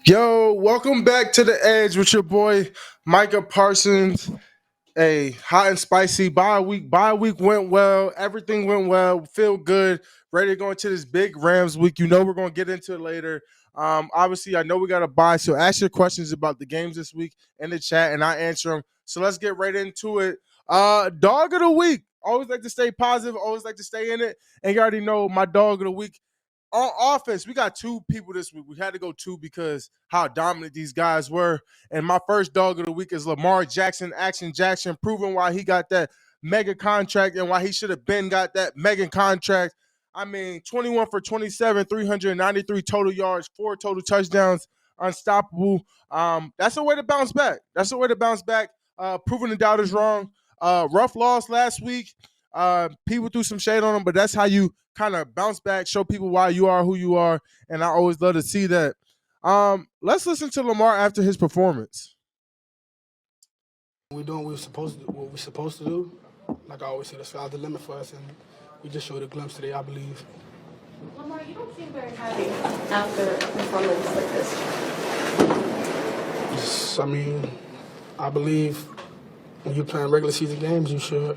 Yo, welcome back to the Edge with your boy Micah Parsons. A hot and spicy bye week. Bye week went well. Everything went well. Feel good. Ready to go into this big Rams week. You know we're gonna get into it later. Obviously, I know we got to buy. So ask your questions about the games this week in the chat, and I answer them. So let's get right into it. Dog of the week. Always like to stay positive. Always like to stay in it. And you already know my dog of the week on offense, we got two people this week. We had to go two because how dominant these guys were. And my first dog of the week is Lamar Jackson, Action Jackson, proving why he got that mega contract and why he should have been got that mega contract. I mean, 21 for 27, 393 total yards, 4 total touchdowns, unstoppable. That's a way to bounce back. That's a way to bounce back. Proving the doubters wrong. Rough loss last week. People threw some shade on him, but that's how you kind of bounce back, show people why you are who you are, and I always love to see that. Let's listen to Lamar after his performance. We're doing what we're supposed to do. Like I always say, the sky's the limit for us, and we just showed a glimpse today, I believe. Lamar, you don't seem very happy after a performance like this. I believe when you're playing regular season games, you should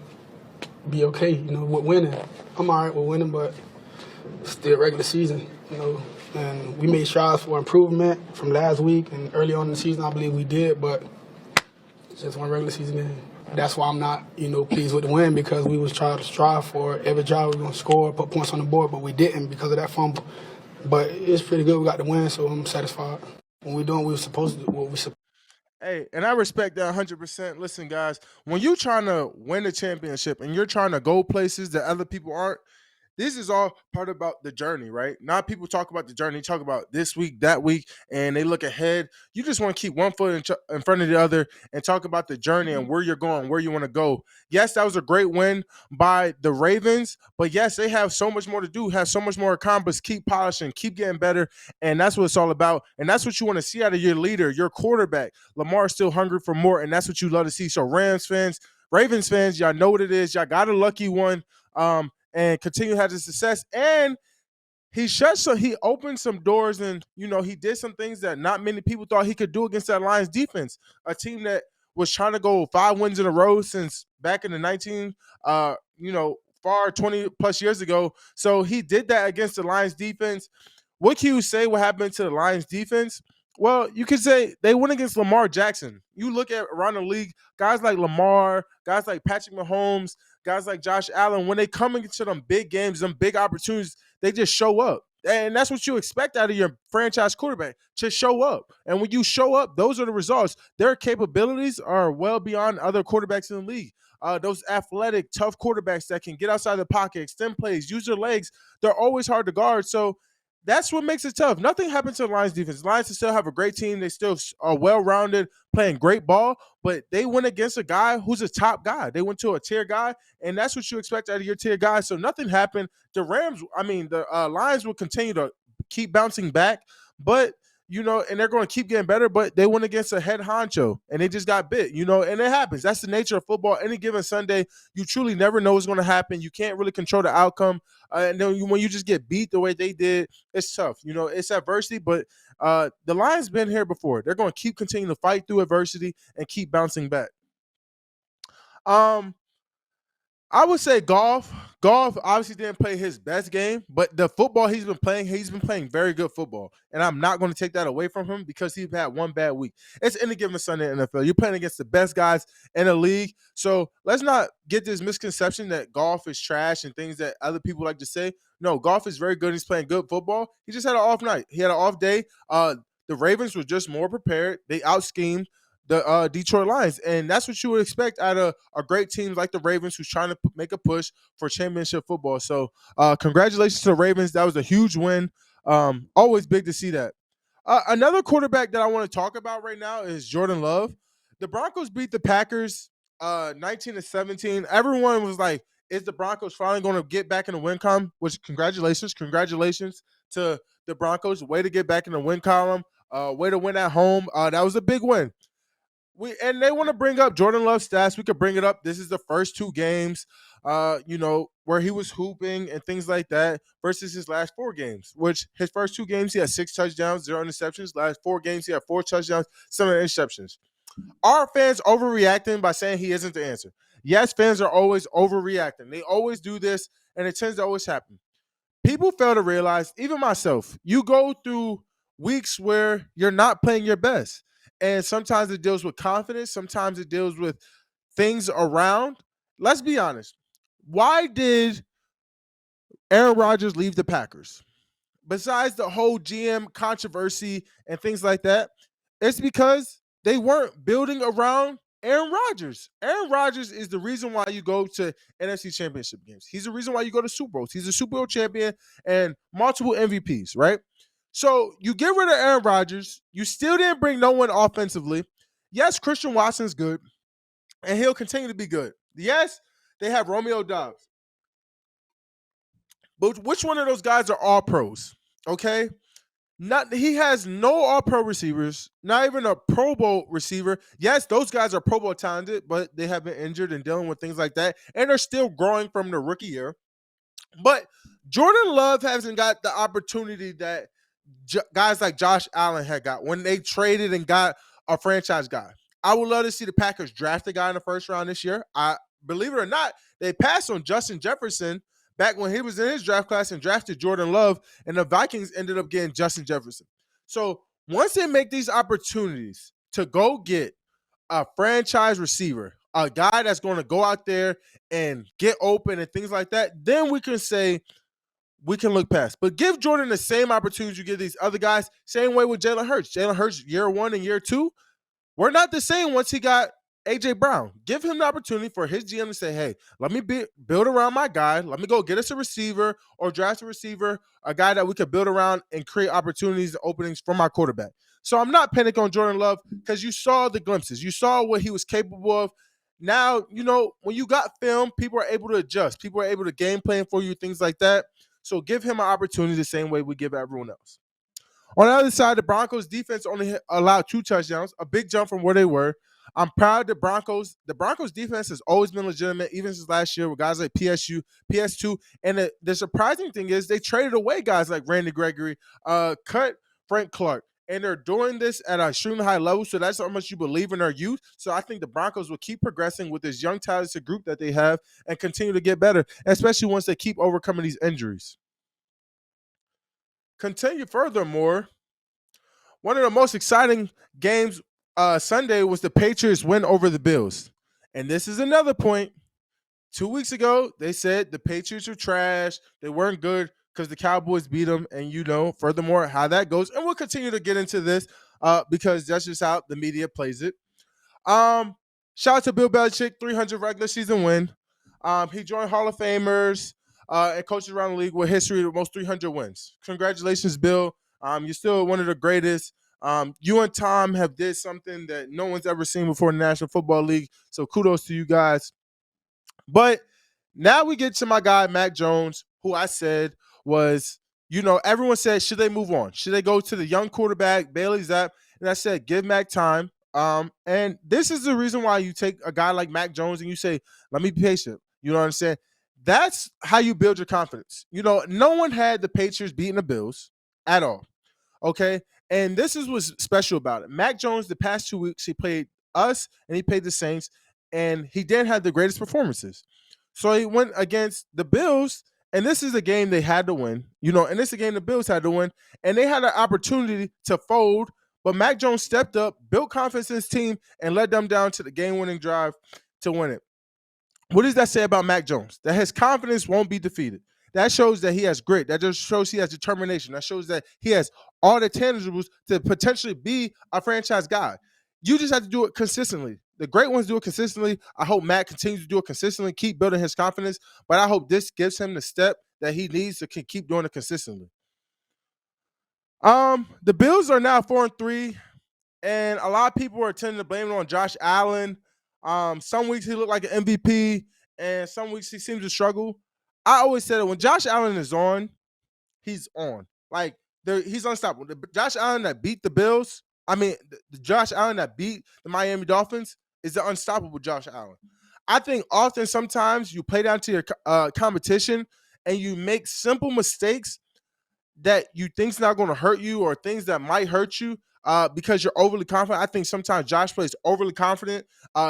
be okay, with winning. I'm all right with winning, but still regular season, And we made strides for improvement from last week and early on in the season, I believe we did, but it's just one regular season game. That's why I'm not, pleased with the win, because we was trying to strive for every drive we were going to score, put points on the board, but we didn't because of that fumble. But it's pretty good. We got the win, so I'm satisfied. When we're doing what we're supposed to do, what we supposed. Hey, and I respect that 100%. Listen, guys, when you're trying to win a championship and you're trying to go places that other people aren't, this is all part about the journey, right? Not people talk about the journey, talk about this week, that week, and they look ahead. You just want to keep one foot in front of the other and talk about the journey and where you're going, where you want to go. Yes, that was a great win by the Ravens, but yes, they have so much more to do, have so much more accomplished. Keep polishing, keep getting better, and that's what it's all about. And that's what you want to see out of your leader, your quarterback. Lamar is still hungry for more, and that's what you love to see. So Rams fans, Ravens fans, y'all know what it is. Y'all got a lucky one. And continue to have the success. And he opened some doors, and he did some things that not many people thought he could do against that Lions defense, a team that was trying to go 5 wins in a row since back in the 19 far 20 plus years ago. So he did that against the Lions defense. What can you say what happened to the Lions defense? Well, you could say they went against Lamar Jackson. You look at around the league, guys like Lamar, guys like Patrick Mahomes, guys like Josh Allen, when they come into them big games, them big opportunities, they just show up. And that's what you expect out of your franchise quarterback, to show up. And when you show up, those are the results. Their capabilities are well beyond other quarterbacks in the league. Those athletic, tough quarterbacks that can get outside the pocket, extend plays, use their legs, they're always hard to guard. So that's what makes it tough. Nothing happens to the Lions defense. The Lions still have a great team. They still are well-rounded, playing great ball, but they went against a guy who's a top guy. They went to a tier guy, and that's what you expect out of your tier guy. So nothing happened. The Lions will continue to keep bouncing back, but and they're going to keep getting better, but they went against a head honcho and they just got bit, and it happens. That's the nature of football. Any given Sunday, you truly never know what's going to happen. You can't really control the outcome. And then when you just get beat the way they did, it's tough. It's adversity, but the Lions been here before. They're going to keep continuing to fight through adversity and keep bouncing back. I would say Golf. Golf obviously didn't play his best game, but the football he's been playing very good football. And I'm not going to take that away from him because he's had one bad week. It's any given Sunday in the NFL. You're playing against the best guys in the league. So let's not get this misconception that Golf is trash and things that other people like to say. No, Golf is very good. He's playing good football. He just had an off night. He had an off day. The Ravens were just more prepared. They out-schemed the Detroit Lions. And that's what you would expect out of a great team like the Ravens, who's trying to make a push for championship football. So congratulations to the Ravens. That was a huge win. Always big to see that. Another quarterback that I want to talk about right now is Jordan Love. The Broncos beat the Packers 19-17. Everyone was like, is the Broncos finally going to get back in the win column? Which congratulations to the Broncos. Way to get back in the win column. Way to win at home. That was a big win. and they want to bring up Jordan Love's stats. We could bring it up. This is the first 2 games, where he was hooping and things like that versus his last 4 games, which his first 2 games, he had 6 touchdowns, 0 interceptions. Last 4 games, he had 4 touchdowns, 7 interceptions. Are fans overreacting by saying he isn't the answer? Yes, fans are always overreacting. They always do this, and it tends to always happen. People fail to realize, even myself, you go through weeks where you're not playing your best. And sometimes it deals with confidence, sometimes it deals with things around. Let's be honest. Why did Aaron Rodgers leave the Packers? Besides the whole GM controversy and things like that, it's because they weren't building around Aaron Rodgers. Aaron Rodgers is the reason why you go to NFC Championship games. He's the reason why you go to Super Bowls. He's a Super Bowl champion and multiple MVPs, right? So you get rid of Aaron Rodgers. You still didn't bring no one offensively. Yes, Christian Watson's good, and he'll continue to be good. Yes, they have Romeo Dobbs. But which one of those guys are all pros? Okay. He has no all pro receivers, not even a Pro Bowl receiver. Yes, those guys are Pro Bowl talented, but they have been injured and dealing with things like that. And they're still growing from the rookie year. But Jordan Love hasn't got the opportunity that guys like Josh Allen had got when they traded and got a franchise guy. I would love to see the Packers draft a guy in the first round this year. I believe it or not, they passed on Justin Jefferson back when he was in his draft class and drafted Jordan Love, and the Vikings ended up getting Justin Jefferson. So once they make these opportunities to go get a franchise receiver, a guy that's going to go out there and get open and things like that, then we can say we can look past. But give Jordan the same opportunities you give these other guys. Same way with Jalen Hurts. Jalen Hurts, year 1 and year 2, we're not the same once he got A.J. Brown. Give him the opportunity for his GM to say, hey, let me build around my guy. Let me go get us a receiver or draft a receiver, a guy that we could build around and create opportunities and openings for my quarterback. So I'm not panicking on Jordan Love because you saw the glimpses. You saw what he was capable of. Now, when you got film, people are able to adjust. People are able to game plan for you, things like that. So give him an opportunity the same way we give everyone else. On the other side, the Broncos defense only allowed 2 touchdowns, a big jump from where they were. I'm proud of the Broncos. The Broncos defense has always been legitimate, even since last year with guys like PS2. And the surprising thing is they traded away guys like Randy Gregory, cut Frank Clark. And they're doing this at an extremely high level. So that's how much you believe in their youth. So I think the Broncos will keep progressing with this young, talented group that they have and continue to get better, especially once they keep overcoming these injuries. Continue furthermore, one of the most exciting games Sunday was the Patriots win over the Bills. And this is another point. 2 weeks ago, they said the Patriots were trash. They weren't good because the Cowboys beat them. And furthermore, how that goes. And we'll continue to get into this because that's just how the media plays it. Shout out to Bill Belichick, 300 regular season win. He joined Hall of Famers and coaches around the league with history of most 300 wins. Congratulations, Bill. You're still one of the greatest. You and Tom have did something that no one's ever seen before in the National Football League. So kudos to you guys. But now we get to my guy, Mac Jones, who I said was, everyone said, should they move on? Should they go to the young quarterback, Bailey Zapp? And I said, give Mac time. And this is the reason why you take a guy like Mac Jones and you say, let me be patient. You know what I'm saying? That's how you build your confidence. No one had the Patriots beating the Bills at all. Okay. And this is what's special about it. Mac Jones, the past 2 weeks, he played us and he played the Saints, and he didn't have the greatest performances. So he went against the Bills, and this is a game they had to win, and this is a game the Bills had to win, and they had an opportunity to fold, but Mac Jones stepped up, built confidence in his team, and led them down to the game-winning drive to win it. What does that say about Mac Jones? That his confidence won't be defeated. That shows that he has grit. That just shows he has determination. That shows that he has all the tangibles to potentially be a franchise guy. You just have to do it consistently. The great ones do it consistently. I hope Matt continues to do it consistently, keep building his confidence, but I hope this gives him the step that he needs to keep doing it consistently. The Bills are now 4-3, and a lot of people are tending to blame it on Josh Allen. Some weeks he looked like an MVP, and some weeks he seems to struggle. I always said that when Josh Allen is on, he's on. Like, he's unstoppable. The Josh Allen that beat the Bills, I mean, the Josh Allen that beat the Miami Dolphins is the unstoppable Josh Allen. I think often sometimes you play down to your competition and you make simple mistakes that you think's not going to hurt you or things that might hurt you because you're overly confident. I think sometimes Josh plays overly confident.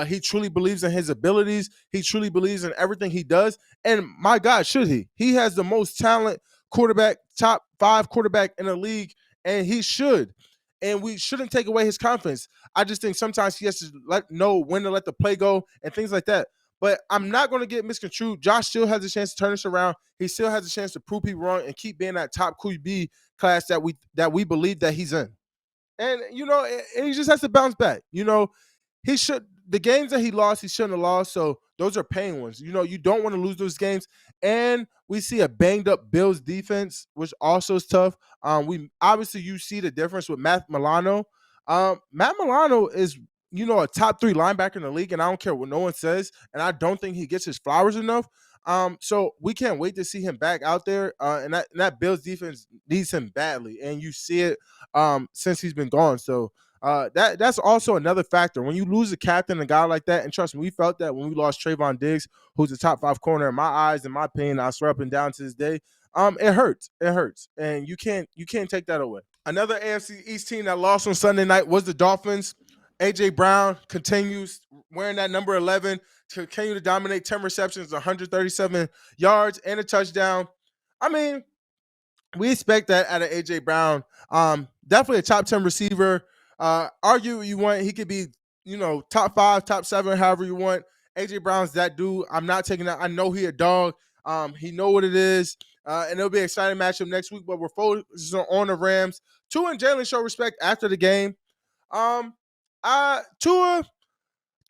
He truly believes in his abilities. He truly believes in everything he does. And my God, should he? He has the most talent quarterback, top 5 quarterback in the league, and he should. And we shouldn't take away his confidence. I just think sometimes he has to know when to let the play go and things like that. But I'm not going to get misconstrued. Josh still has a chance to turn this around. He still has a chance to prove people wrong and keep being that top QB class that we believe that he's in. And and he just has to bounce back. He should the games that he lost, he shouldn't have lost. So those are pain ones. You don't want to lose those games. And we see a banged up Bills defense, which also is tough. We obviously you see the difference with Matt Milano. Matt Milano is a top 3 linebacker in the league, and I don't care what no one says, and I don't think he gets his flowers enough. So we can't wait to see him back out there. And that Bills defense needs him badly, and you see it since he's been gone. So that's also another factor. When you lose a captain, a guy like that, and trust me, we felt that when we lost Trayvon Diggs, who's the top 5 corner in my eyes, in my opinion, I swear up and down to this day. It hurts. It hurts, and you can't take that away. Another AFC East team that lost on Sunday night was the Dolphins. A.J. Brown continues wearing that number 11, continue to dominate, 10 receptions, 137 yards, and a touchdown. I mean, we expect that out of A.J. Brown. Definitely a top 10 receiver. Argue what you want. He could be, top 5, top 7, however you want. A.J. Brown's that dude. I'm not taking that. I know he a dog. He know what it is. And it'll be an exciting matchup next week, but we're focused on the Rams. Tua and Jalen show respect after the game. Tua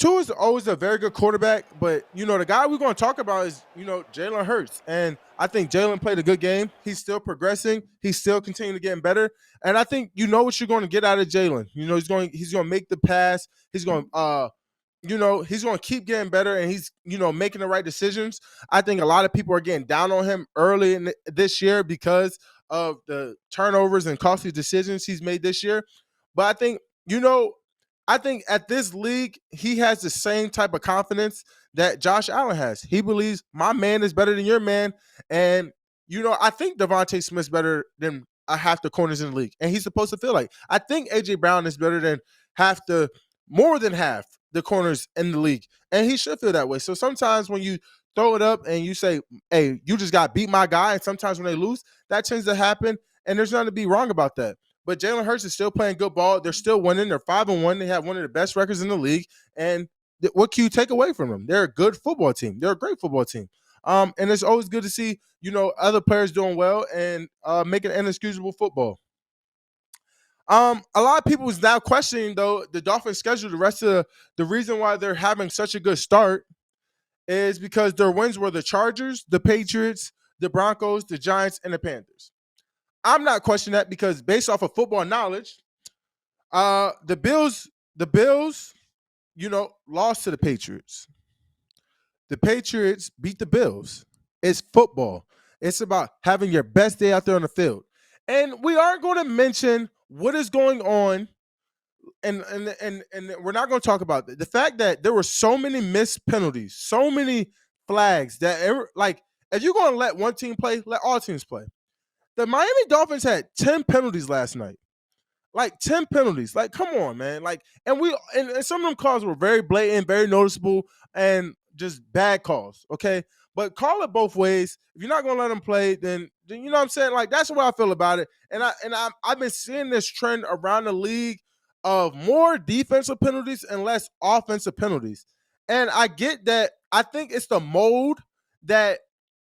is always a very good quarterback, but the guy we're going to talk about is Jalen Hurts, and I think Jalen played a good game. He's still progressing. He's still continuing to get better, and I think what you're going to get out of Jalen. He's going to make the pass. He's going he's going to keep getting better, and he's making the right decisions. I think a lot of people are getting down on him early in this year because of the turnovers and costly decisions he's made this year, but I think I think at this league, he has the same type of confidence that Josh Allen has. He believes my man is better than your man. And, I think Devontae Smith's better than half the corners in the league. And he's supposed to feel like. I think A.J. Brown is better than more than half the corners in the league. And he should feel that way. So sometimes when you throw it up and you say, hey, you just got beat my guy. And sometimes when they lose, that tends to happen. And there's nothing to be wrong about that. But Jalen Hurts is still playing good ball. They're still winning. They're 5-1. They have one of the best records in the league. And what can you take away from them? They're a good football team. They're a great football team. And it's always good to see, other players doing well and making inexcusable football. A lot of people is now questioning, though, the Dolphins' schedule. The rest of the reason why they're having such a good start is because their wins were the Chargers, the Patriots, the Broncos, the Giants, and the Panthers. I'm not questioning that because based off of football knowledge, the Bills, lost to the Patriots. The Patriots beat the Bills. It's football. It's about having your best day out there on the field. And we aren't going to mention what is going on, and we're not going to talk about the fact that there were so many missed penalties, so many flags that if you're going to let one team play, let all teams play. The Miami Dolphins had 10 penalties last night. 10 penalties. Come on, man. And some of them calls were very blatant, very noticeable, and just bad calls. Okay. But call it both ways. If you're not gonna let them play, then you know what I'm saying? That's what I feel about it. And I've been seeing this trend around the league of more defensive penalties and less offensive penalties. And I get that. I think it's the mold that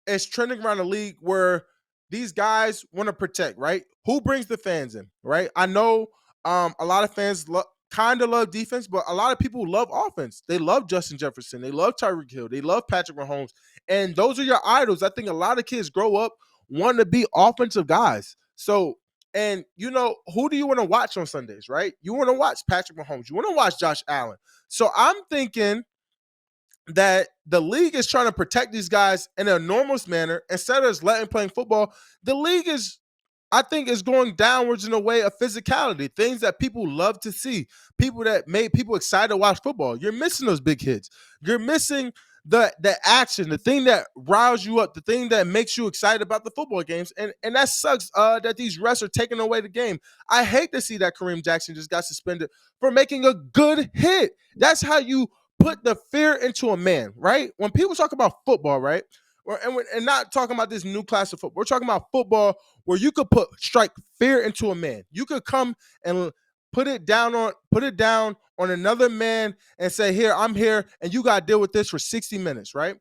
is trending around the league where these guys want to protect, right? Who brings the fans in, right? I know a lot of fans kind of love defense, but a lot of people love offense. They love Justin Jefferson. They love Tyreek Hill. They love Patrick Mahomes. And those are your idols. I think a lot of kids grow up wanting to be offensive guys. So, and who do you want to watch on Sundays, right? You want to watch Patrick Mahomes. You want to watch Josh Allen. So I'm thinking that the league is trying to protect these guys in an enormous manner instead of just letting playing football. The league is I think it's going downwards in a way of physicality, things that people love to see, people that made people excited to watch football. You're missing those big hits. You're missing the action, the thing that riles you up, the thing that makes you excited about the football games. And that sucks that these refs are taking away the game. I hate to see that Kareem Jackson just got suspended for making a good hit. That's how you put the fear into a man, right? When people talk about football, right? And not talking about this new class of football. We're talking about football where you could strike fear into a man. You could come and put it down on another man and say, "Here, I'm here, and you got to deal with this for 60 minutes," right?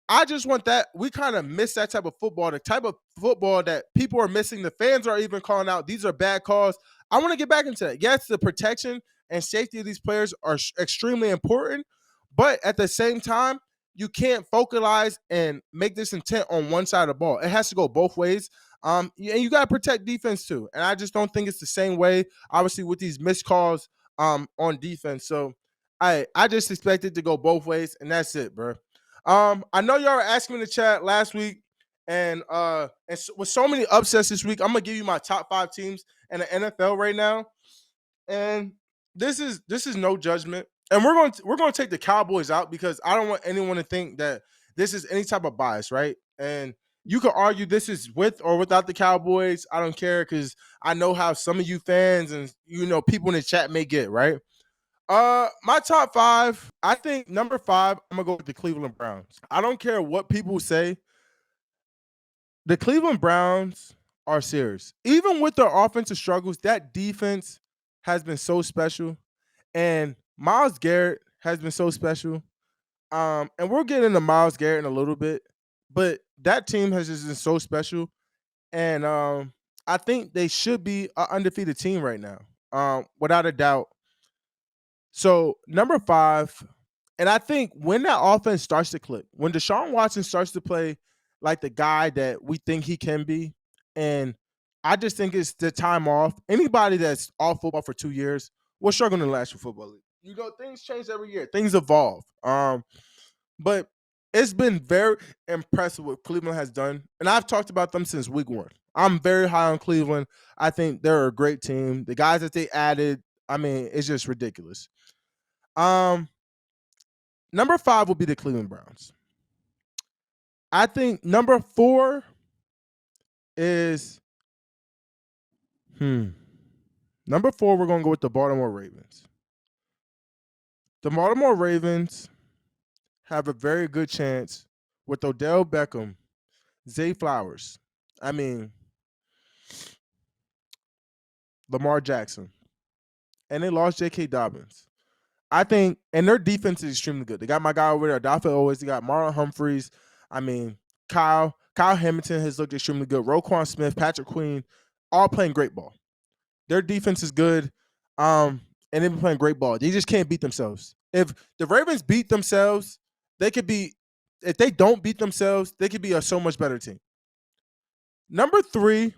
I just want that. We kind of miss that type of football, the type of football that people are missing. The fans are even calling out, these are bad calls. I want to get back into that. Yes, the protection and safety of these players are extremely important, but at the same time, you can't focalize and make this intent on one side of the ball. It has to go both ways. And you got to protect defense too. And I just don't think it's the same way, obviously, with these missed calls on defense. So I just expect it to go both ways, and that's it, bro. I know y'all were asking me in the chat last week, with so many upsets this week, I'm gonna give you my top 5 teams in the NFL right now, and this is no judgment, and we're going to take the Cowboys out because I don't want anyone to think that this is any type of bias, right? And you could argue this is with or without the Cowboys. I don't care because I know how some of you fans and people in the chat may get, right? My top 5, I think number 5, I'm gonna go with the Cleveland Browns. I don't care what people say. The Cleveland Browns are serious. Even with their offensive struggles, that defense has been so special. And Myles Garrett has been so special. And we'll get into Myles Garrett in a little bit, but that team has just been so special. And I think they should be an undefeated team right now, without a doubt. So number 5, and I think when that offense starts to click, when Deshaun Watson starts to play like the guy that we think he can be, and I just think it's the time off. Anybody that's off football for 2 years will struggle in the National Football League. Things change every year. Things evolve. But it's been very impressive what Cleveland has done, and I've talked about them since week 1. I'm very high on Cleveland. I think they're a great team. The guys that they added, I mean, it's just ridiculous. Number 5 will be the Cleveland Browns. I think number 4 is number 4, we're gonna go with the Baltimore Ravens. The Baltimore Ravens have a very good chance with Odell Beckham, Zay Flowers. I mean, Lamar Jackson. And they lost J.K. Dobbins. I think, and their defense is extremely good. They got my guy over there, Adolfo Owens. They got Marlon Humphreys. I mean, Kyle Hamilton has looked extremely good. Roquan Smith, Patrick Queen, all playing great ball. Their defense is good, and they've been playing great ball. They just can't beat themselves. If the Ravens beat themselves, they could be. If they don't beat themselves, they could be a so much better team. Number 3,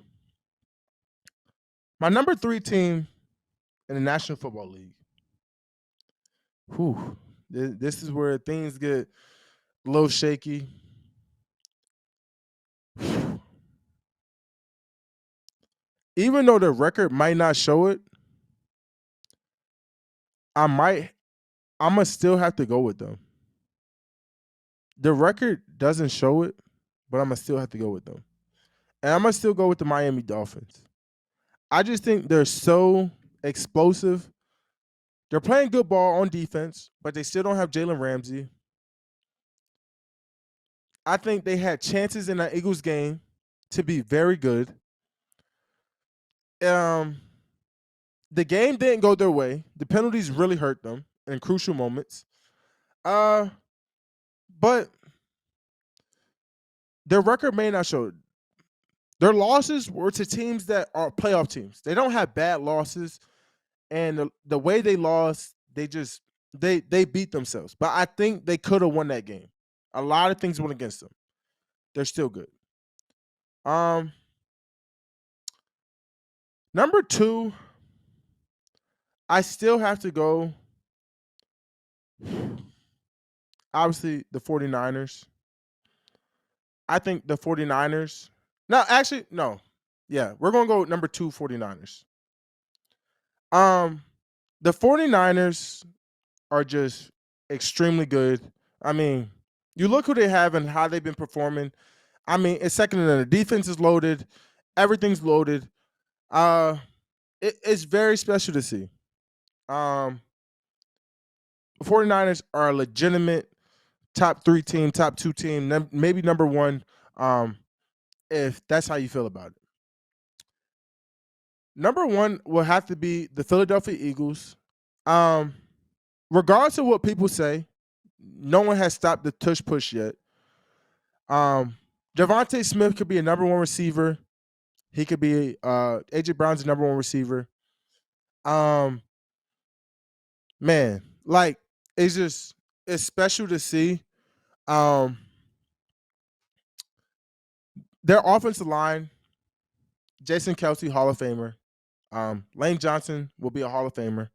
my number 3 team in the National Football League. Whew. This is where things get a little shaky. Even though the record might not show it, I'm gonna still have to go with them. The record doesn't show it, but I'm gonna still have to go with them. And I'm gonna still go with the Miami Dolphins. I just think they're so explosive. They're playing good ball on defense, but they still don't have Jalen Ramsey. I think they had chances in the Eagles game to be very good. The game didn't go their way. The penalties really hurt them in crucial moments. But their record may not show it. Their losses were to teams that are playoff teams. They don't have bad losses, and the way they lost, they beat themselves. But I think they could have won that game. A lot of things went against them. They're still good. Number 2, I still have to go. Obviously, the 49ers. I think the 49ers. No, actually, no. Yeah, we're going to go number 2, 49ers. The 49ers are just extremely good. I mean, you look who they have and how they've been performing. I mean, it's second to none. The defense is loaded. Everything's loaded. It's very special to see. Um, 49ers are a legitimate top 3 team, top 2 team, maybe number 1, if that's how you feel about it. Number 1 will have to be the Philadelphia Eagles. Regardless of what people say, no one has stopped the tush push yet. Devontae Smith could be a number 1 receiver. He could be AJ Brown's a number 1 receiver. Man, like it's special to see. Their offensive line, Jason Kelce, Hall of Famer. Lane Johnson will be a Hall of Famer.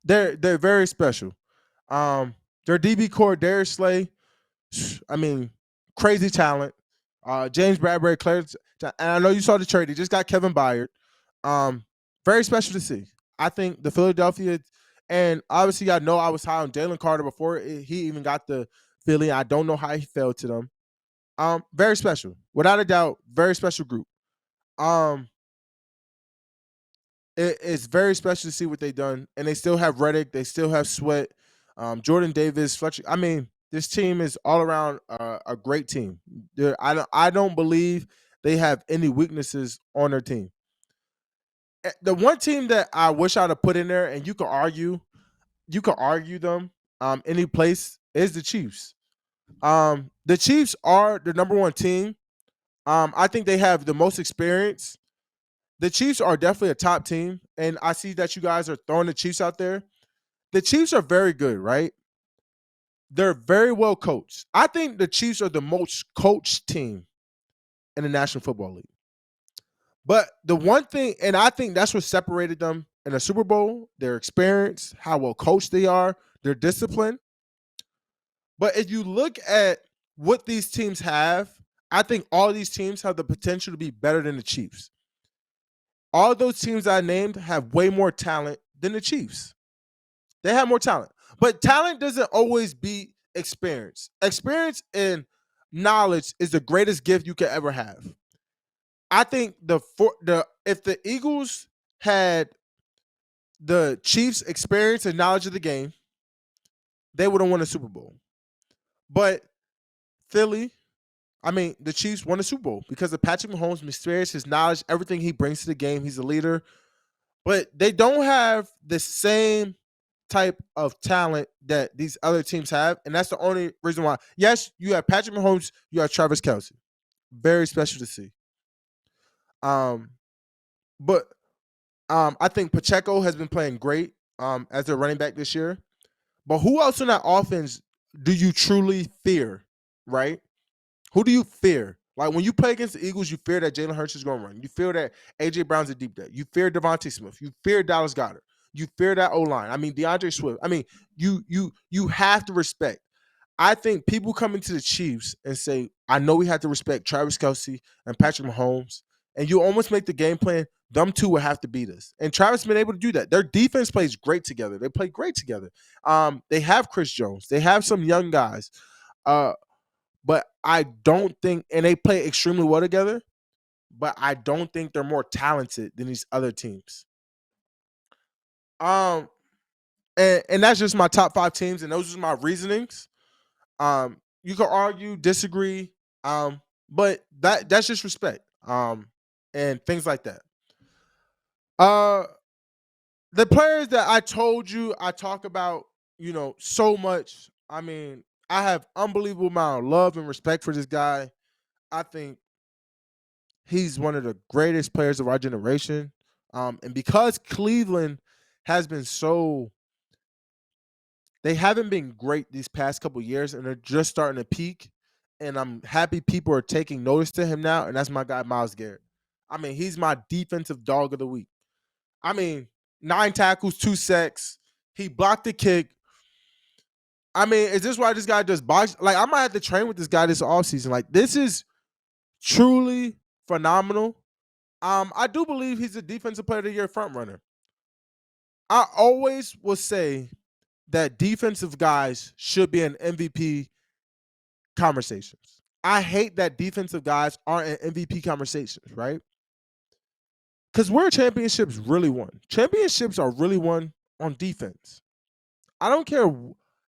They're very special. Their DB core, Darius Slay, I mean, crazy talent. James Bradbury, Claire, and I know you saw the trade. He just got Kevin Byard. Very special to see. I think the Philadelphia, and obviously I know I was high on Jalen Carter before he even got the Philly. I don't know how he fell to them. Very special, without a doubt. Very special group. It's very special to see what they've done, and they still have Reddick. They still have Sweat, Jordan Davis, Fletcher. I mean, this team is all around a great team. I don't believe they have any weaknesses on their team. The one team that I wish I'd have put in there, and you could argue them any place, is the Chiefs. The Chiefs are the number 1 team. I think they have the most experience. The Chiefs are definitely a top team, and I see that you guys are throwing the Chiefs out there. The Chiefs are very good, right? They're very well coached. I think the Chiefs are the most coached team in the National Football League. But the one thing, and I think that's what separated them in the Super Bowl, their experience, how well coached they are, their discipline. But if you look at what these teams have, I think all of these teams have the potential to be better than the Chiefs. All of those teams I named have way more talent than the Chiefs. They have more talent. But talent doesn't always beat experience. Experience and knowledge is the greatest gift you could ever have. I think if the Eagles had the Chiefs' experience and knowledge of the game, they would have won a Super Bowl. But the Chiefs won a Super Bowl because of Patrick Mahomes' experience, his knowledge, everything he brings to the game. He's a leader. But they don't have the same type of talent that these other teams have, and that's the only reason why. Yes, you have Patrick Mahomes, you have Travis Kelce. Very special to see. But I think Pacheco has been playing great as their running back this year. But who else in that offense do you truly fear, right? Who do you fear? Like when you play against the Eagles, you fear that Jalen Hurts is going to run. You fear that AJ Brown's a deep day. You fear Devontae Smith. You fear Dallas Goedert. You fear that O-line. I mean, DeAndre Swift. I mean, you have to respect. I think people come into the Chiefs and say, I know we have to respect Travis Kelce and Patrick Mahomes, and you almost make the game plan, them two will have to beat us. And Travis has been able to do that. Their defense plays great together. They play great together. They have Chris Jones. They have some young guys. But I don't think, and they play extremely well together, but I don't think they're more talented than these other teams. And that's just my top 5 teams, and those are my reasonings. You can argue, disagree, but that's just respect, and things like that. The players that I told you I talk about, so much. I mean, I have unbelievable amount of love and respect for this guy. I think he's one of the greatest players of our generation. And because Cleveland has been they haven't been great these past couple years, and they're just starting to peak. And I'm happy people are taking notice to him now, and that's my guy, Myles Garrett. I mean, he's my defensive dog of the week. I mean, 9 tackles, 2 sacks. He blocked the kick. I mean, is this why this guy does box? Like, I might have to train with this guy this offseason. Like, this is truly phenomenal. I do believe he's a defensive player of the year front runner. I always will say that defensive guys should be in MVP conversations. I hate that defensive guys aren't in MVP conversations, right? Because where championships really won. Championships are really won on defense. I don't care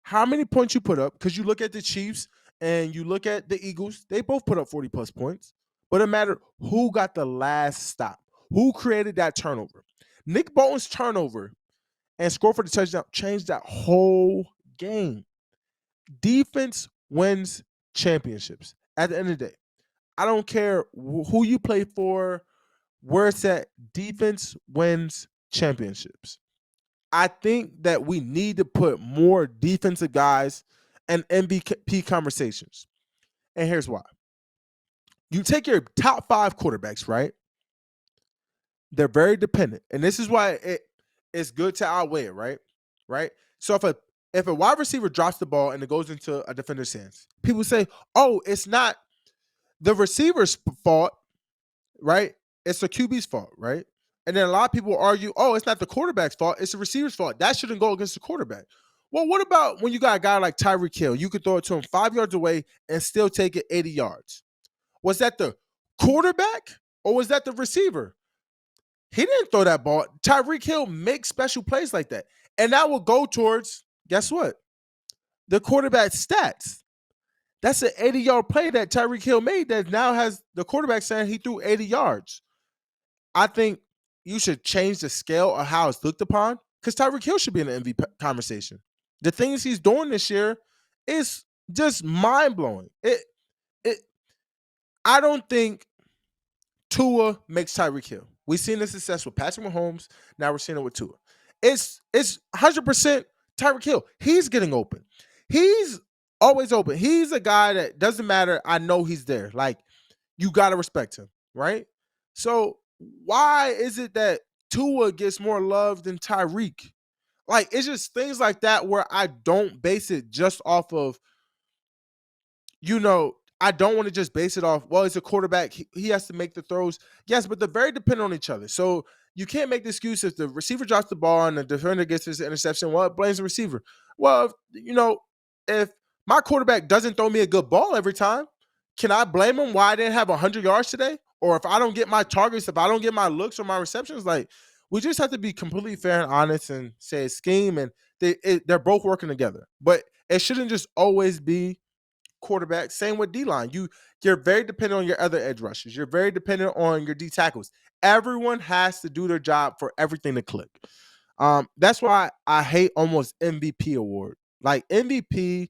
how many points you put up, because you look at the Chiefs and you look at the Eagles, they both put up 40 plus points. But it mattered who got the last stop, who created that turnover. Nick Bolton's turnover and score for the touchdown changed that whole game. Defense wins championships at the end of the day. I don't care who you play for, where it's at, defense wins championships. I think that we need to put more defensive guys in MVP conversations. And here's why. You take your top 5 quarterbacks, right? They're very dependent. And this is why it's good to outweigh it, right? Right? So if a wide receiver drops the ball and it goes into a defender's hands, people say, oh, it's not the receiver's fault, right? It's the QB's fault, right? And then a lot of people argue, oh, it's not the quarterback's fault, it's the receiver's fault. That shouldn't go against the quarterback. Well, what about when you got a guy like Tyreek Hill? You could throw it to him 5 yards away and still take it 80 yards. Was that the quarterback or was that the receiver? He didn't throw that ball. Tyreek Hill makes special plays like that. And that will go towards, guess what? The quarterback's stats. That's an 80-yard play that Tyreek Hill made that now has the quarterback saying he threw 80 yards. I think you should change the scale of how it's looked upon, because Tyreek Hill should be in the MVP conversation. The things he's doing this year is just mind-blowing. I don't think Tua makes Tyreek Hill. We've seen the success with Patrick Mahomes. Now we're seeing it with Tua. It's 100% Tyreek Hill. He's getting open. He's always open. He's a guy that doesn't matter. I know he's there. Like, you got to respect him, right? So why is it that Tua gets more love than Tyreek? Like, it's just things like that where I don't base it just off of, I don't want to just base it off, well, he's a quarterback. He has to make the throws. Yes, but they're very dependent on each other. So you can't make the excuse if the receiver drops the ball and the defender gets his interception, well, it blames the receiver. Well, if my quarterback doesn't throw me a good ball every time, can I blame him why I didn't have 100 yards today? Or if I don't get my targets, if I don't get my looks or my receptions, like, we just have to be completely fair and honest and say it's scheme, and they're both working together. But it shouldn't just always be quarterback. Same with D-line. You're very dependent on your other edge rushers. You're very dependent on your D tackles. Everyone has to do their job for everything to click. That's why I hate almost MVP award. Like, MVP,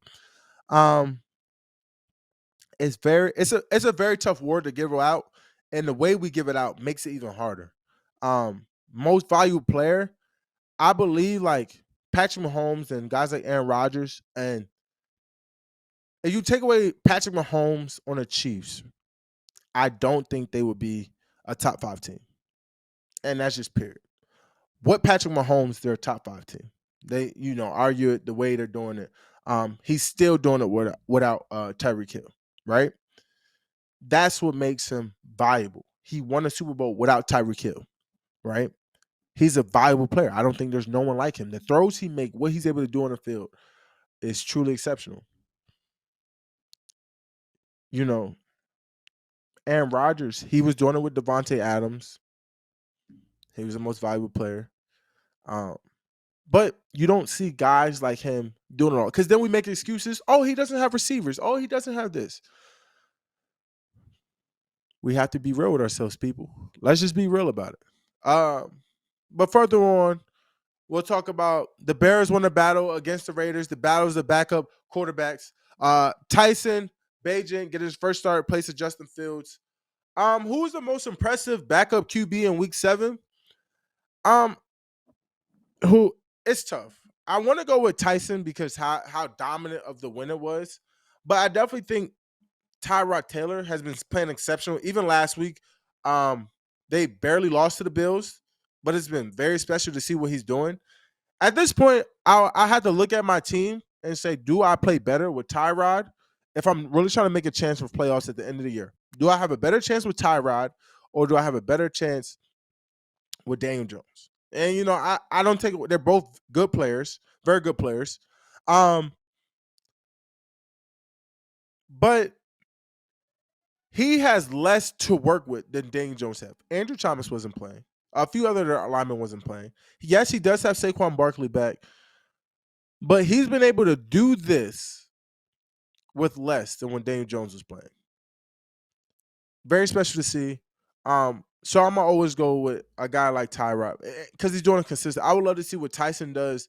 it's a very tough award to give out, and the way we give it out makes it even harder. Most valuable player, I believe, like Patrick Mahomes and guys like Aaron Rodgers, and if you take away Patrick Mahomes on the Chiefs, I don't think they would be a top 5 team. And that's just period. What Patrick Mahomes, they're a top 5 team. They, argue it the way they're doing it. He's still doing it without Tyreek Hill, right? That's what makes him valuable. He won a Super Bowl without Tyreek Hill, right? He's a valuable player. I don't think there's no one like him. The throws he makes, what he's able to do on the field is truly exceptional. Aaron Rodgers, he was doing it with Devontae Adams. He was the most valuable player. But you don't see guys like him doing it all. Because then we make excuses. Oh, he doesn't have receivers. Oh, he doesn't have this. We have to be real with ourselves, people. Let's just be real about it. But further on, we'll talk about the Bears won a battle against the Raiders. The battles of backup quarterbacks. Tyson Bagent get his first start, place of Justin Fields. Who's the most impressive backup QB in week 7? Who it's tough. I want to go with Tyson because how dominant of the winner was, but I definitely think Tyrod Taylor has been playing exceptional. Even last week, they barely lost to the Bills, but it's been very special to see what he's doing. At this point, I had to look at my team and say, do I play better with Tyrod if I'm really trying to make a chance for playoffs at the end of the year? Do I have a better chance with Tyrod, or do I have a better chance with Daniel Jones? And I don't take it. They're both good players, very good players. But he has less to work with than Daniel Jones have. Andrew Thomas wasn't playing. A few other linemen wasn't playing. Yes, he does have Saquon Barkley back, but he's been able to do this with less than when Daniel Jones was playing. Very special to see. So I'm gonna always go with a guy like Tyrod because he's doing it consistent. I would love to see what Tyson does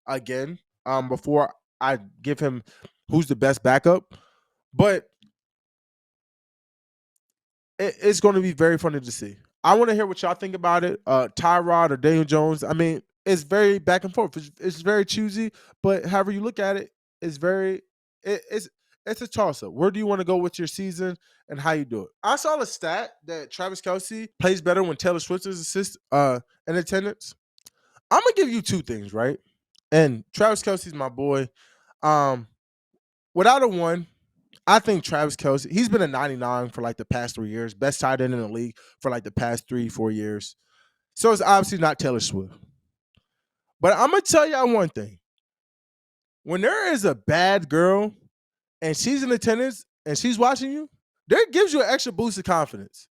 again. Before I give him who's the best backup, but it's going to be very funny to see. I want to hear what y'all think about it. Tyrod or Daniel Jones. I mean, it's very back and forth. It's very choosy, but however you look at it, it's very it's a toss up. Where do you want to go with your season and how you do it? I saw the stat that Travis Kelce plays better when Taylor Swift is in attendance. I'm gonna give you two things, right? And Travis Kelce's my boy. Without a one, I think Travis Kelce, he's been a 99 for like the past 3 years, best tight end in the league for like the past 3-4 years. So it's obviously not Taylor Swift. But I'm gonna tell y'all one thing. When there is a bad girl and she's in attendance and she's watching you, that gives you an extra boost of confidence.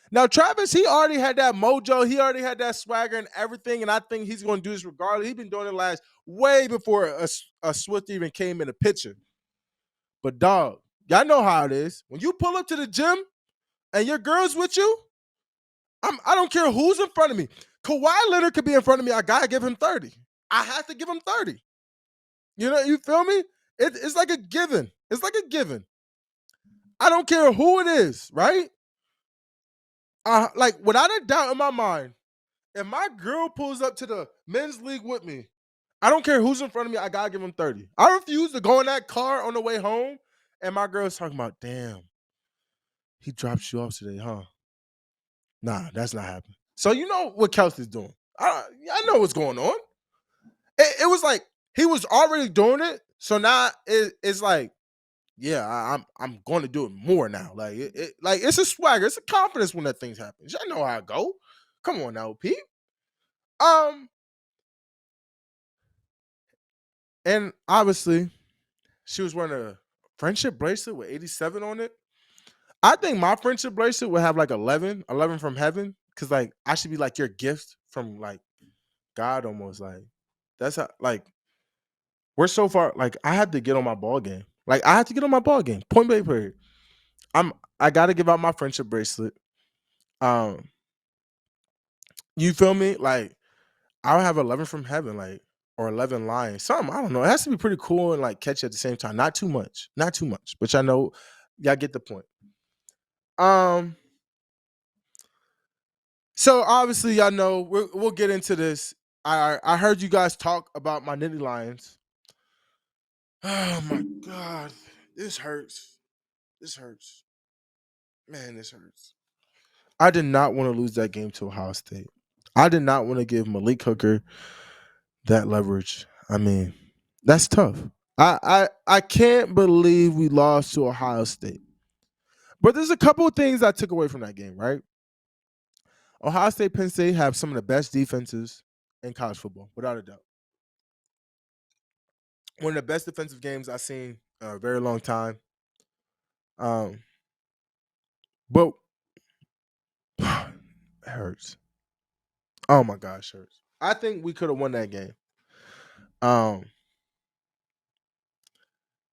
Now, Travis, he already had that mojo, he already had that swagger and everything, and I think he's going to do this regardless. He's been doing it way before a Swift even came in the picture. But dog, y'all know how it is. When you pull up to the gym and your girl's with you, I don't care who's in front of me. Kawhi Leonard could be in front of me. I gotta give him 30. I have to give him 30. You feel me? It's like a given. It's like a given. I don't care who it is, right? Like without a doubt in my mind, if my girl pulls up to the men's league with me, I don't care who's in front of me, I gotta give him 30. I refuse to go in that car on the way home, and my girl's talking about, damn, he dropped you off today, huh? Nah, that's not happening. So you know what Kelce's doing. I know what's going on. It was like he was already doing it. So now it's like, yeah, I'm going to do it more now. Like it's a swagger, it's a confidence when that thing happens. Y'all know how I go. Come on now, Pete. And obviously, she was wearing a friendship bracelet with 87 on it. I think my friendship bracelet would have like 11 from heaven. Cause like I should be like your gift from like God almost. Like that's how like we're so far. Like I had to get on my ball game. Like I had to get on my ball game. Point blank period. I gotta give out my friendship bracelet. Um, you feel me? Like I'll have 11 from heaven, like or 11 lines. Something, I don't know. It has to be pretty cool and like catch at the same time. Not too much. Not too much. But I know y'all get the point. Um So obviously, y'all know we'll get into this. I heard you guys talk about my Nittany Lions. Oh my god, this hurts. This hurts, man. This hurts. I did not want to lose that game to Ohio State. I did not want to give Malik Hooker that leverage. I mean, that's tough. I can't believe we lost to Ohio State. But there's a couple of things I took away from that game, right? Ohio State, Penn State have some of the best defenses in college football, without a doubt. One of the best defensive games I've seen in a very long time. But it hurts. Oh my gosh, it hurts. I think we could have won that game. Um,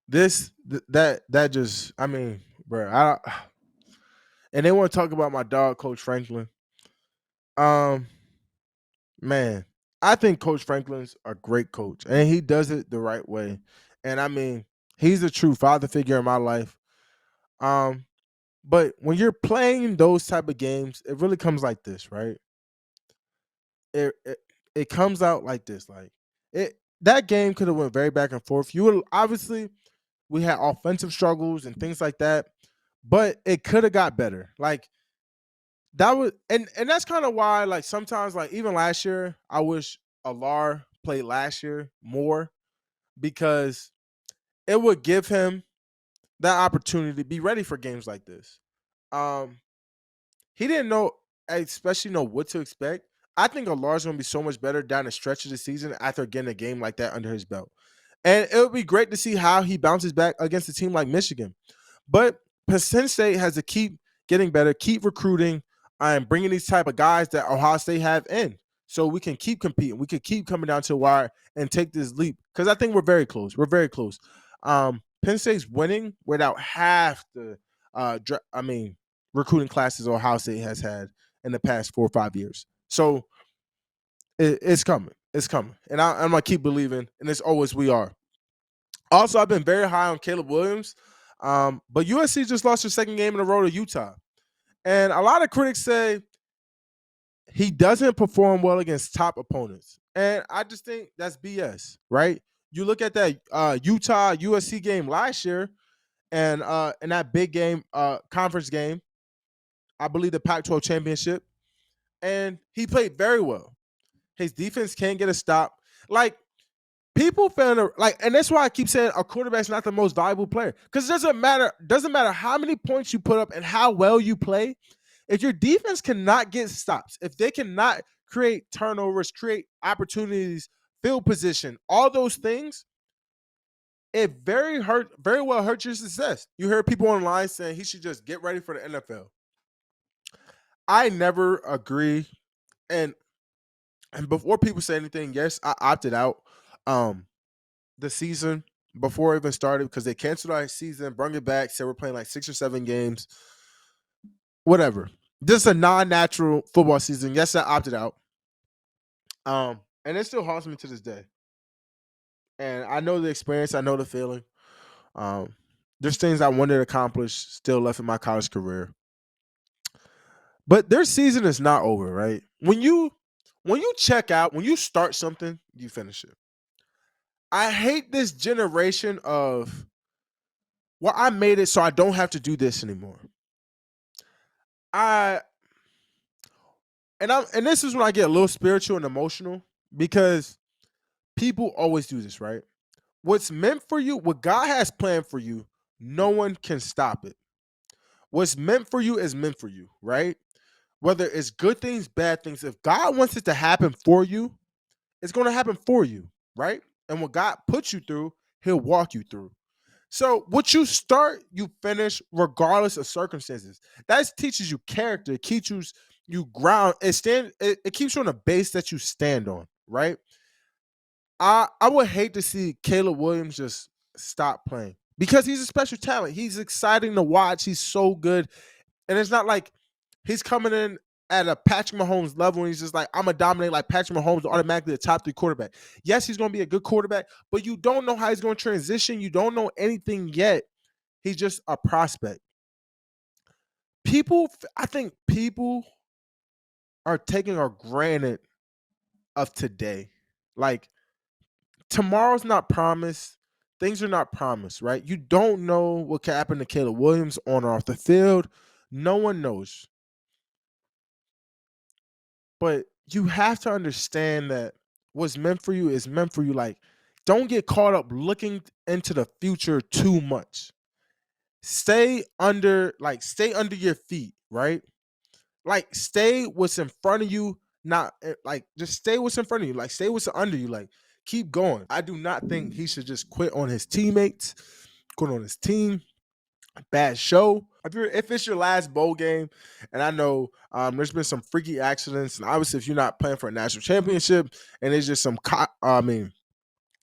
that just, I mean, bro, and they want to talk about my dog, Coach Franklin. Man, I think Coach Franklin's a great coach, and he does it the right way. And I mean, he's a true father figure in my life. But when you're playing those type of games, it really comes like this, right? It comes out like this. Like that game could have went very back and forth. You would obviously we had offensive struggles and things like that, but it could have got better. Like that was and that's kind of why like sometimes like even last year, I wish Alar played last year more because it would give him that opportunity to be ready for games like this. Um, he didn't know, especially know what to expect. I think Lamar's going to be so much better down the stretch of the season after getting a game like that under his belt. And it would be great to see how he bounces back against a team like Michigan. But Penn State has to keep getting better, keep recruiting, and bringing these type of guys that Ohio State have in, so we can keep competing. We can keep coming down to the wire and take this leap, because I think we're very close. We're very close. Penn State's winning without half the, recruiting classes Ohio State has had in the past 4 or 5 years. So it's coming. It's coming. And I'm going to keep believing, and it's always we are. Also, I've been very high on Caleb Williams, but USC just lost their second game in a row to Utah. And a lot of critics say he doesn't perform well against top opponents. And I just think that's BS, right? You look at that Utah USC game last year, and in that big game, conference game, I believe the Pac-12 championship, and he played very well. His defense can't get a stop. Like, people found and that's why I keep saying a quarterback's not the most valuable player, because it doesn't matter how many points you put up and how well you play. If your defense cannot get stops, if they cannot create turnovers, create opportunities, field position, all those things, it very well hurts your success. You hear people online saying he should just get ready for the NFL. I never agree. And before people say anything, yes, I opted out the season before it even started, because they canceled our season, brought it back, said we're playing like 6 or 7 games. Whatever. This is a non-natural football season. Yes, I opted out. And it still haunts me to this day. And I know the experience, I know the feeling. There's things I wanted to accomplish still left in my college career. But their season is not over, right? When you check out, when you start something, you finish it. I hate this generation of, well, I made it so I don't have to do this anymore. And this is when I get a little spiritual and emotional, because people always do this, right? What's meant for you, what God has planned for you, no one can stop it. What's meant for you is meant for you, right? Whether it's good things, bad things, if God wants it to happen for you, it's going to happen for you, right? And what God puts you through, he'll walk you through. So what you start, you finish regardless of circumstances. That teaches you character. It keeps you ground. It keeps you on a base that you stand on, right? I would hate to see Caleb Williams just stop playing, because he's a special talent. He's exciting to watch. He's so good. And it's not like he's coming in at a Patrick Mahomes level and he's just like, I'm going to dominate like Patrick Mahomes, automatically a top 3 quarterback. Yes, he's going to be a good quarterback, but you don't know how he's going to transition. You don't know anything yet. He's just a prospect. I think people are taking for granted of today. Like, tomorrow's not promised. Things are not promised, right? You don't know what can happen to Caleb Williams on or off the field. No one knows. But you have to understand that what's meant for you is meant for you. Like, don't get caught up looking into the future too much. Stay under your feet, right? Like, stay what's in front of you, not like just stay what's in front of you. Like, stay what's under you. Like, keep going. I do not think he should just quit on his teammates, quit on his team. Bad show. If it's your last bowl game, and I know there's been some freaky accidents, and obviously if you're not playing for a national championship, and it's just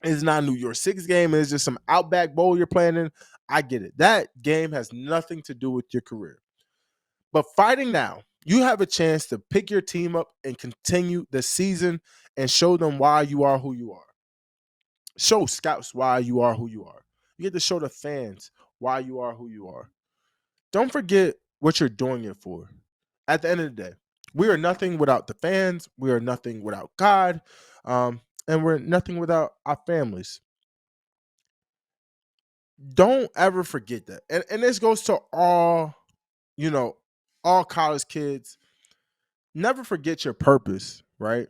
it's not a New Year's Six game, and it's just some Outback Bowl you're playing in, I get it. That game has nothing to do with your career. But fighting now, you have a chance to pick your team up and continue the season and show them why you are who you are. Show scouts why you are who you are. You get to show the fans why you are who you are. Don't forget what you're doing it for. At the end of the day, we are nothing without the fans. We are nothing without God. And we're nothing without our families. Don't ever forget that. And this goes to all college kids. Never forget your purpose, right?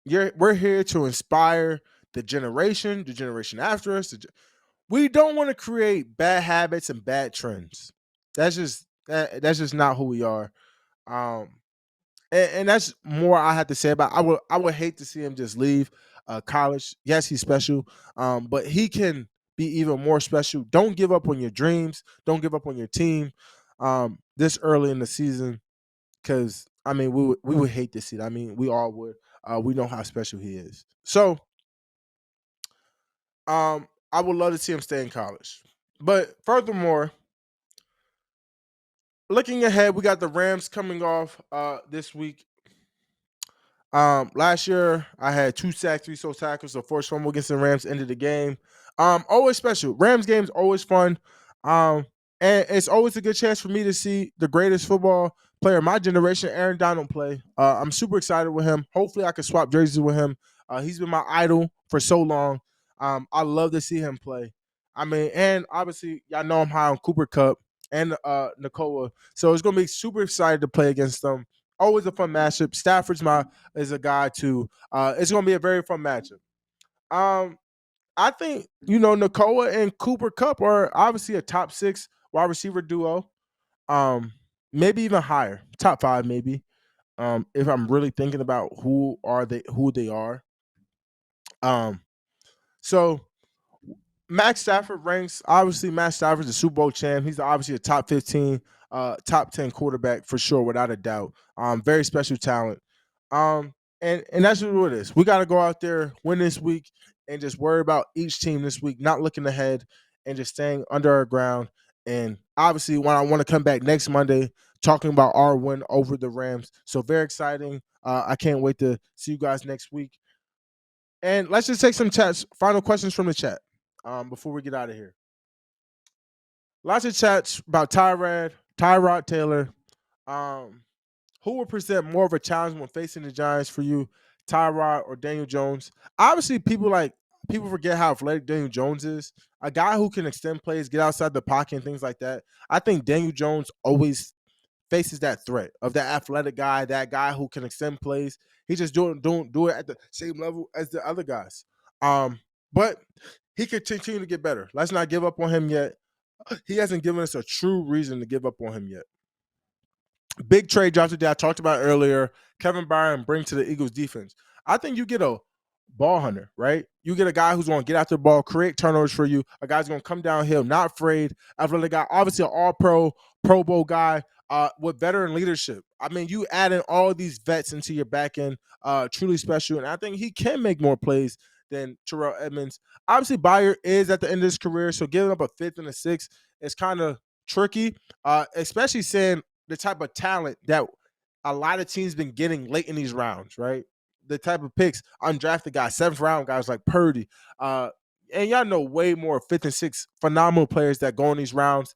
We're here to inspire the generation after us. We don't want to create bad habits and bad trends. That's just That's just not who we are. Um, and that's more I have to say about. I would hate to see him just leave college. Yes, he's special, but he can be even more special. Don't give up on your dreams. Don't give up on your team this early in the season, because I mean we would hate to see that. I mean we all would. We know how special he is. So I would love to see him stay in college. But furthermore, looking ahead, we got the Rams coming off this week. Last year I had 2 sacks, 3 tackles, the forced fumble against the Rams ended the game. Always special. Rams games always fun. Um, and it's always a good chance for me to see the greatest football player of my generation, Aaron Donald, play. I'm super excited with him. Hopefully, I can swap jerseys with him. He's been my idol for so long. I love to see him play. I mean, and obviously, y'all know I'm high on Cooper Cup and Nicola, so it's gonna be super excited to play against them. Always a fun matchup. Stafford's my is a guy too. It's gonna be a very fun matchup. Um, I think Nakoa and Cooper Cup are obviously a top 6 wide receiver duo. Um, Maybe even higher, top 5 maybe. If I'm really thinking about who they are. Um, so Max Stafford ranks, obviously Max Stafford's a Super Bowl champ. He's obviously a top 15, top 10 quarterback for sure, without a doubt. Very special talent. Um, and that's just what it is. We got to go out there, win this week, and just worry about each team this week, not looking ahead and just staying under our ground. And obviously, when I want to come back next Monday, talking about our win over the Rams. So very exciting. I can't wait to see you guys next week. And let's just take some chats, final questions from the chat before we get out of here. Lots of chats about Tyrod Taylor. Um, who will present more of a challenge when facing the Giants for you, Tyrod or Daniel Jones? Obviously, people forget how athletic Daniel Jones is. A guy who can extend plays, get outside the pocket, and things like that. I think Daniel Jones always faces that threat of that athletic guy, that guy who can extend plays. He just don't do it at the same level as the other guys. But he could continue to get better. Let's not give up on him yet. He hasn't given us a true reason to give up on him yet. Big trade drops today I talked about earlier. Kevin Byard bring to the Eagles defense. I think you get a ball hunter, right? You get a guy who's going to get after the ball, create turnovers for you. A guy's going to come downhill, not afraid. Athletic guy, obviously an all-pro, Pro Bowl guy with veteran leadership. I mean, you add in all of these vets into your back end, truly special. And I think he can make more plays than Terrell Edmonds. Obviously, Byard is at the end of his career, so giving up a 5th and a 6th is kind of tricky, especially saying the type of talent that a lot of teams been getting late in these rounds, right? The type of picks, undrafted guys, 7th round guys like Purdy. And y'all know way more 5th and 6th phenomenal players that go in these rounds.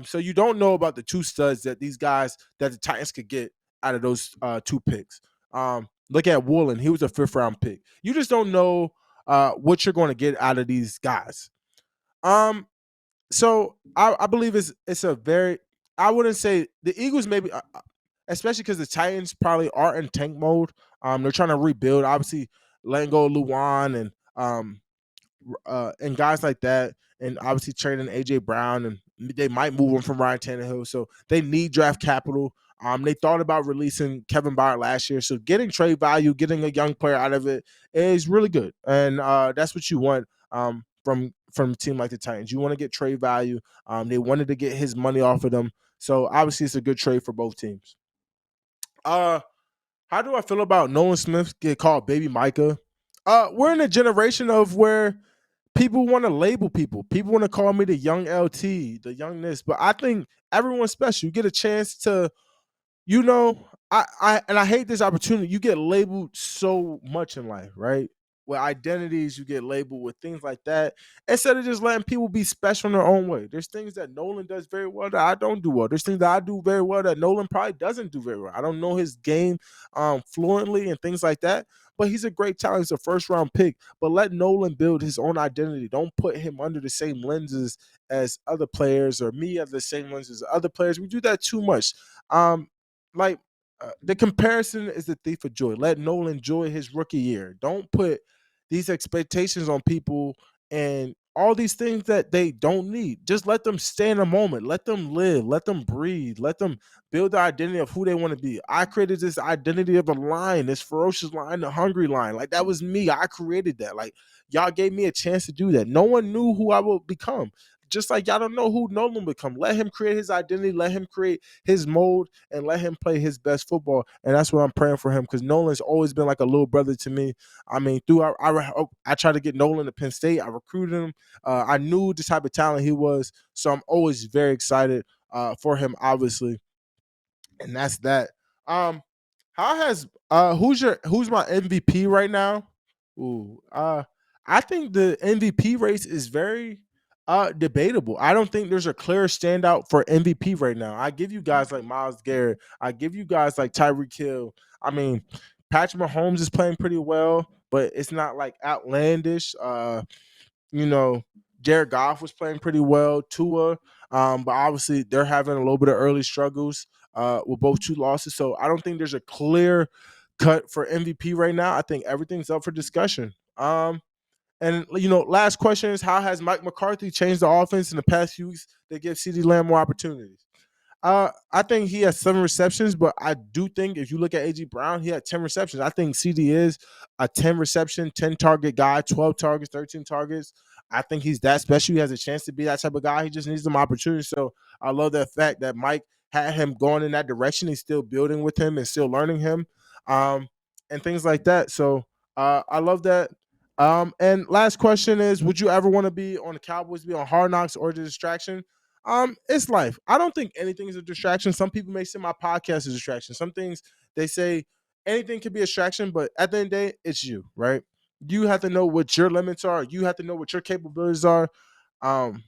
So you don't know about the 2 studs that these guys that the Titans could get out of those 2 picks. Look at Woolen. He was a 5th round pick. You just don't know what you're going to get out of these guys. So I believe it's a very, I wouldn't say the Eagles maybe, especially because the Titans probably are in tank mode. They're trying to rebuild, obviously letting go of Luan and guys like that, and obviously trading AJ Brown, and they might move him from Ryan Tannehill. So they need draft capital. They thought about releasing Kevin Byard last year, so getting trade value, getting a young player out of it is really good, and that's what you want from a team like the Titans. You want to get trade value. They wanted to get his money off of them, so obviously it's a good trade for both teams. How do I feel about Nolan Smith get called Baby Micah? We're in a generation of where people want to label people. People want to call me the young LT, the young this, but I think everyone's special. You get a chance to, you know, I hate this opportunity. You get labeled so much in life, right? With identities, you get labeled with things like that. Instead of just letting people be special in their own way. There's things that Nolan does very well that I don't do well. There's things that I do very well that Nolan probably doesn't do very well. I don't know his game fluently and things like that. But he's a great talent. He's a 1st round pick. But let Nolan build his own identity. Don't put him under the same lenses as other players, or me under the same lenses as other players. We do that too much. Like the comparison is the thief of joy. Let Nolan enjoy his rookie year. Don't put these expectations on people and all these things that they don't need. Just let them stay in a moment. Let them live. Let them breathe. Let them build the identity of who they want to be. I created this identity of a lion, this ferocious lion, the hungry lion. Like that was me. I created that. Like y'all gave me a chance to do that. No one knew who I would become. Just like y'all don't know who Nolan would become. Let him create his identity. Let him create his mold, and let him play his best football. And that's what I'm praying for him, because Nolan's always been like a little brother to me. I mean, I tried to get Nolan to Penn State. I recruited him. I knew the type of talent he was, so I'm always very excited for him, obviously, and that's that. Um, how has who's my MVP right now? Ooh, I think the MVP race is very debatable. I don't think there's a clear standout for MVP right now. I give you guys like Myles Garrett. I give you guys like Tyreek Hill. I mean, Patrick Mahomes is playing pretty well, but it's not like outlandish. You know, Jared Goff was playing pretty well. Tua, but obviously they're having a little bit of early struggles with both two losses. So I don't think there's a clear cut for MVP right now. I think everything's up for discussion. And last question is, how has Mike McCarthy changed the offense in the past few weeks to give CeeDee Lamb more opportunities? I think he has 7 receptions, but I do think if you look at AJ Brown, he had 10 receptions. I think CD is a 10 reception, 10 target guy, 12 targets, 13 targets. I think he's that special. He has a chance to be that type of guy. He just needs some opportunity. So I love that fact that Mike had him going in that direction. He's still building with him and still learning him, and things like that. So I love that. And last question is, would you ever want to be on the Cowboys, be on Hard Knocks, or the distraction? It's life. I don't think anything is a distraction. Some people may say my podcast is a distraction. Some things they say anything can be a distraction, but at the end of the day, it's you, right? You have to know what your limits are. You have to know what your capabilities are. Um,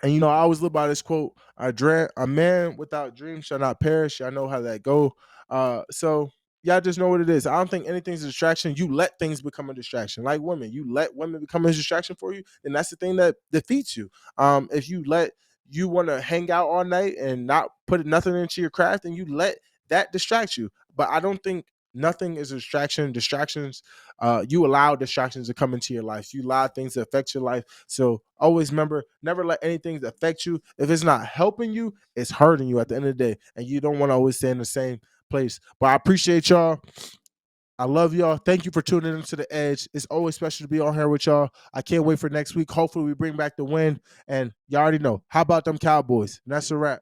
and I always live by this quote: a man without dreams shall not perish." I know how that go. So y'all just know what it is. I don't think anything's a distraction. You let things become a distraction. Like women, you let women become a distraction for you, and that's the thing that defeats you. If you want to hang out all night and not put nothing into your craft, and you let that distract you. But I don't think nothing is a distraction. Distractions, you allow distractions to come into your life. You allow things to affect your life. So always remember, never let anything affect you. If it's not helping you, it's hurting you at the end of the day. And you don't want to always stay in the same place. But I appreciate y'all. I love y'all. Thank you for tuning into The Edge. It's always special to be on here with y'all. I can't wait for next week. Hopefully we bring back the win. And y'all already know. How about them Cowboys? And that's a wrap.